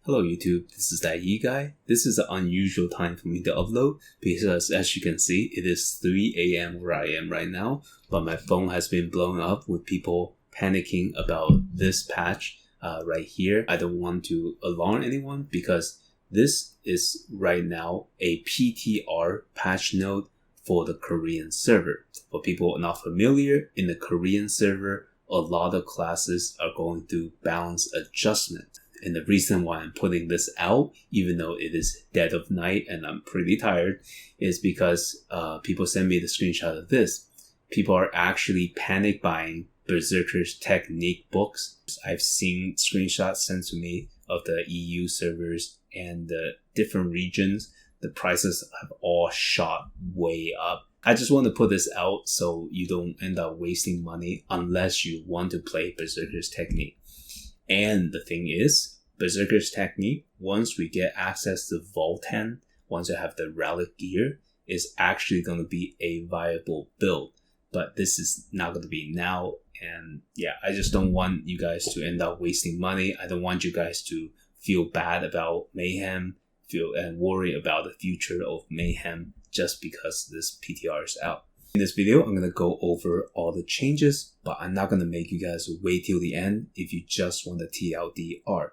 Hello YouTube, this is that Yi guy. This is an unusual time for me to upload because as you can see, it is 3 a.m. where I am right now, but my phone has been blown up with people panicking about this patch right here. I don't want to alarm anyone because this is right now a PTR patch node for the Korean server. For people not familiar, in the Korean server, a lot of classes are going through balance adjustment. And the reason why I'm putting this out, even though it is dead of night and I'm pretty tired, is because people send me the screenshot of this. People are actually panic buying Berserker's technique books. I've seen screenshots sent to me of the EU servers and the different regions. The prices have all shot way up. I just want to put this out so you don't end up wasting money unless you want to play Berserker's technique. And the thing is, Berserker's technique, once we get access to Voltan, once you have the relic gear, is actually going to be a viable build. But this is not going to be now. And yeah, I just don't want you guys to end up wasting money. I don't want you guys to feel bad about Mayhem, and worry about the future of Mayhem just because this PTR is out. In this video, I'm going to go over all the changes, but I'm not going to make you guys wait till the end if you just want the TLDR.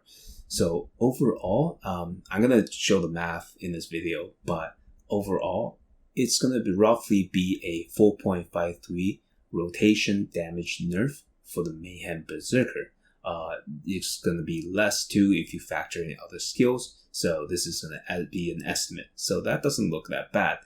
So overall, I'm going to show the math in this video, but overall, it's going to roughly be a 4.53 rotation damage nerf for the Mayhem Berserker. It's going to be less too if you factor in other skills, so this is going to be an estimate. So that doesn't look that bad.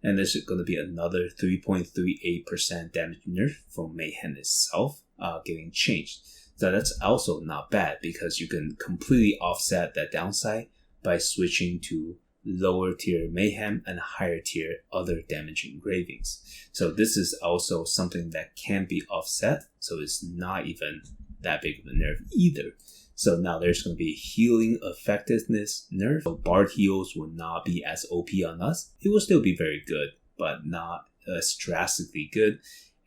And there's going to be another 3.38% damage nerf from Mayhem itself getting changed. So that's also not bad because you can completely offset that downside by switching to lower tier Mayhem and higher tier other damage engravings. So this is also something that can be offset, so it's not even that big of a nerf either. So now there's going to be healing effectiveness nerf. So Bard heals will not be as OP on us. It will still be very good, but not as drastically good.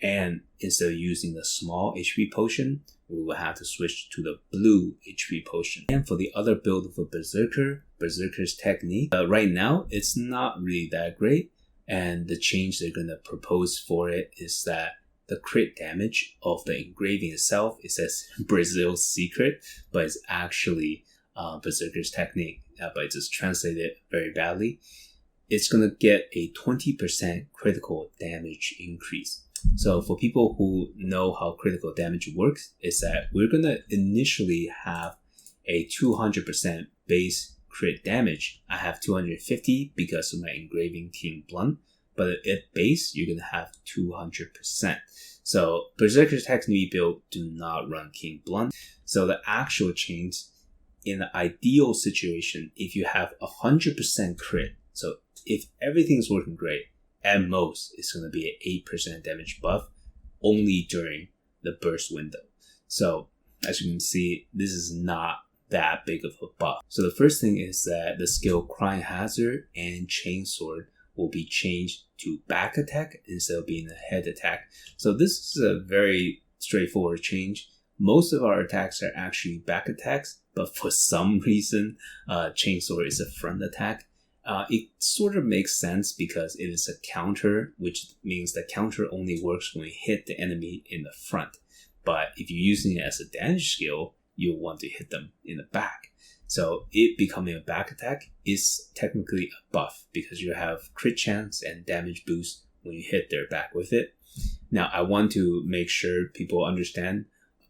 And instead of using the small HP potion, we will have to switch to the blue HP potion. And for the other build of a Berserker's technique, right now it's not really that great. And the change they're going to propose for it is that the crit damage of the engraving itself, it says Brazil's secret, but it's actually Berserker's technique, but it's just translated very badly. It's going to get a 20% critical damage increase. So for people who know how critical damage works, is that we're going to initially have a 200% base crit damage. I have 250 because of my engraving King Blunt, but at base, you're going to have 200%. So Berserker's technique build do not run King Blunt. So the actual change in the ideal situation, if you have 100% crit, so if everything's working great, at most it's going to be an 8% damage buff only during the burst window. So as you can see, this is not that big of a buff. So the first thing is that the skill Crying Hazard and Chainsword will be changed to back attack instead of being a head attack. So this is a very straightforward change. Most of our attacks are actually back attacks, but for some reason, Chainsword is a front attack. It sort of makes sense because it is a counter, which means the counter only works when we hit the enemy in the front. But if you're using it as a damage skill, you'll want to hit them in the back. So it becoming a back attack is technically a buff because you have crit chance and damage boost when you hit their back with it. Now I want to make sure people understand,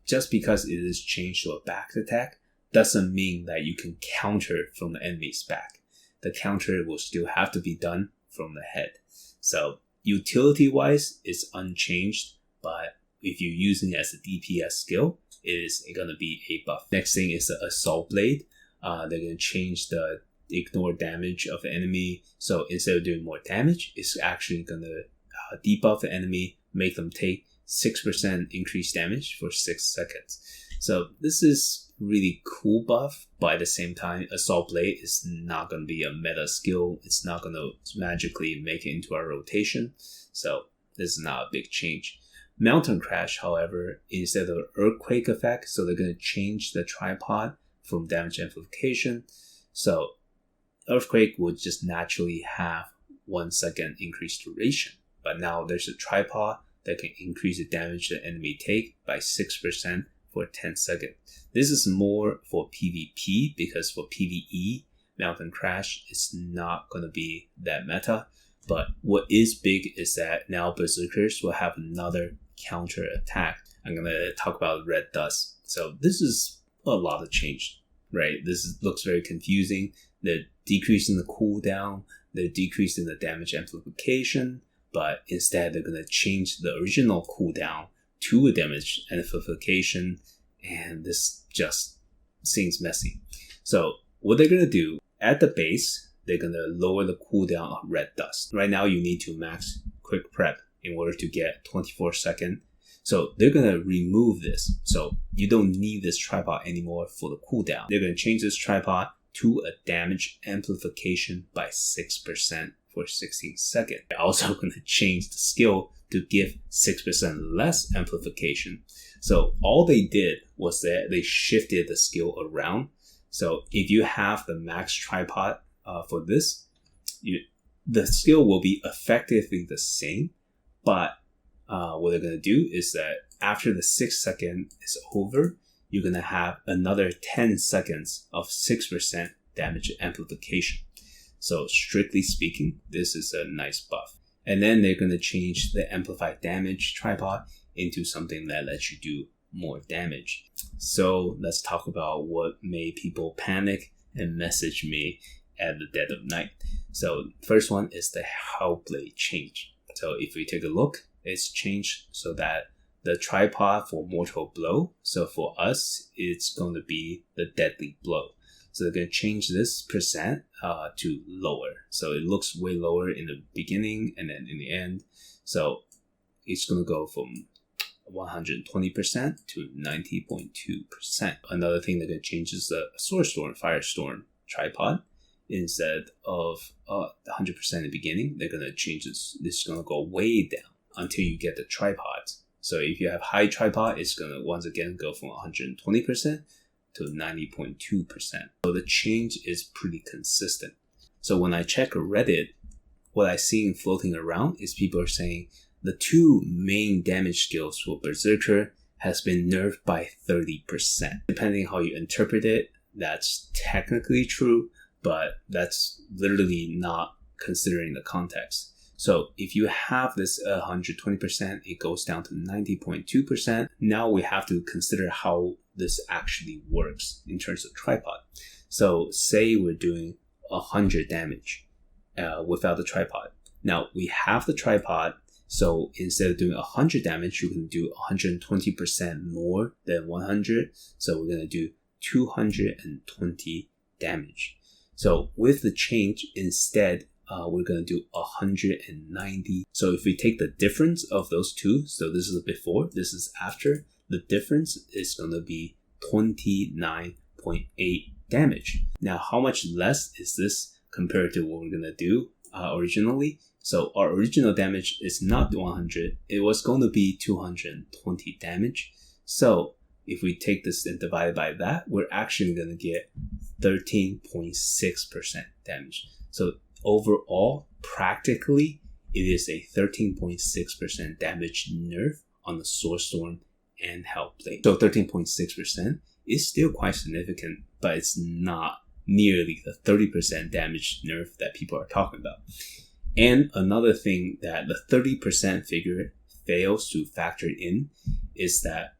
just because it is changed to a back attack doesn't mean that you can counter from the enemy's back. The counter will still have to be done from the head. So utility wise it's unchanged, but if you're using it as a DPS skill, it is going to be a buff. Next thing is the Assault Blade. They're going to change the ignore damage of the enemy. So instead of doing more damage, it's actually going to debuff the enemy, make them take 6% increased damage for 6 seconds. So this is really cool buff, but at the same time, Assault Blade is not going to be a meta skill. It's not going to magically make it into our rotation. So this is not a big change. Mountain Crash, however, instead of Earthquake effect, so they're going to change the tripod from damage amplification. So Earthquake would just naturally have 1 second increased duration. But now there's a tripod that can increase the damage the enemy take by 6% for 10 seconds. This is more for PvP, because for PvE, Mountain Crash is not going to be that meta. But what is big is that now Berserkers will have another counter attack. I'm going to talk about Red Dust. So this is a lot of change, right? Looks very confusing. They're decreasing the cooldown, they're decreasing the damage amplification, but instead they're going to change the original cooldown to a damage amplification, and this just seems messy. So what they're going to do, at the base, they're going to lower the cooldown of Red Dust. Right now you need to max quick prep in order to get 24 second. So they're going to remove this. So you don't need this tripod anymore for the cooldown. They're going to change this tripod to a damage amplification by 6% for 16 seconds. They're also going to change the skill to give 6% less amplification. So all they did was that they shifted the skill around. So if you have the max tripod for this, the skill will be effectively the same, but what they're going to do is that after the 6 second is over, you're going to have another 10 seconds of 6% damage amplification. So strictly speaking, this is a nice buff. And then they're going to change the amplified damage tripod into something that lets you do more damage. So let's talk about what made people panic and message me at the dead of night. So first one is the Hellblade change. So if we take a look, it's changed so that the tripod for Mortal Blow, so for us, it's going to be the Deadly Blow. So they're going to change this percent to lower. So it looks way lower in the beginning and then in the end. So it's going to go from 120% to 90.2%. Another thing they're going to change is the Firestorm tripod. Instead of 100% in the beginning, they're going to change this. This is going to go way down until you get the tripods. So if you have high tripod, it's going to once again go from 120% to 90.2%. So the change is pretty consistent. So when I check Reddit, what I see floating around is people are saying the two main damage skills for Berserker has been nerfed by 30%. Depending how you interpret it, that's technically true, but that's literally not considering the context. So if you have this 120%, it goes down to 90.2%. Now we have to consider how this actually works in terms of tripod. So say we're doing 100 damage without the tripod. Now we have the tripod, so instead of doing 100 damage, you can do 120% more than 100. So we're going to do 220 damage. So with the change, instead, we're going to do 190. So if we take the difference of those two, so this is before, this is after, the difference is going to be 29.8 damage. Now, how much less is this compared to what we're going to do originally? So our original damage is not 100. It was going to be 220 damage. So if we take this and divide by that, we're actually going to get 13.6% damage. So overall, practically, it is a 13.6% damage nerf on the Storm and Hellblade. So 13.6% is still quite significant, but it's not nearly the 30% damage nerf that people are talking about. And another thing that the 30% figure fails to factor in is that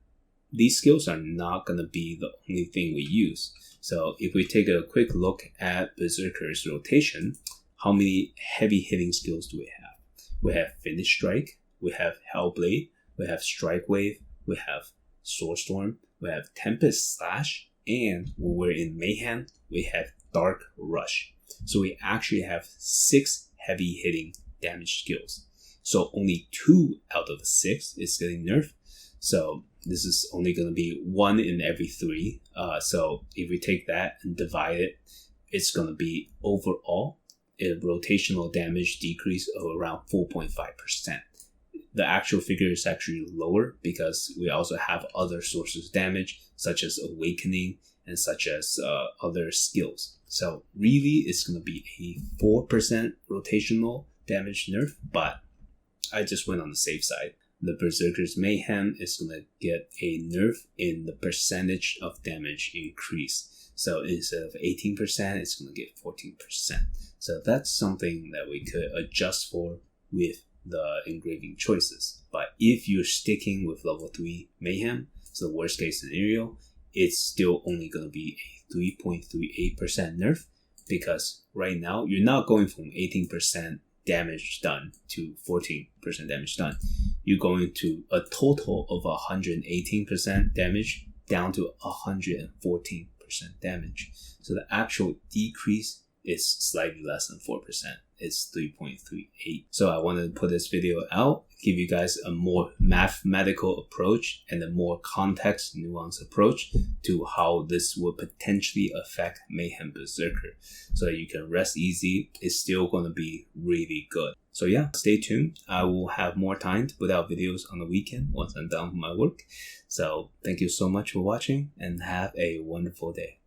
these skills are not going to be the only thing we use. So if we take a quick look at Berserker's rotation, how many heavy hitting skills do we have? We have Finish Strike, we have Hellblade, we have Strike Wave, we have Soulstorm, we have Tempest Slash, and when we're in Mayhem, we have Dark Rush. So we actually have 6 heavy hitting damage skills. So only 2 out of the 6 is getting nerfed. So this is only going to be 1 in every 3. So if we take that and divide it, it's going to be overall a rotational damage decrease of around 4.5%. The actual figure is actually lower because we also have other sources of damage such as Awakening and such as other skills. So really, it's going to be a 4% rotational damage nerf, but I just went on the safe side. The Berserker's Mayhem is going to get a nerf in the percentage of damage increase. So instead of 18%, it's going to get 14%. So that's something that we could adjust for with the engraving choices. But if you're sticking with level 3 Mayhem, so the worst case scenario, it's still only going to be a 3.38% nerf, because right now you're not going from 18% damage done to 14% damage done. You're going to a total of 118% damage down to 114% damage. So the actual decrease is slightly less than 4%. It's 3.38. So I wanted to put this video out, give you guys a more mathematical approach and a more context nuanced approach to how this will potentially affect Mayhem Berserker, so that you can rest easy. It's still going to be really good. So yeah, stay tuned. I will have more time to put out videos on the weekend once I'm done with my work. So thank you so much for watching and have a wonderful day.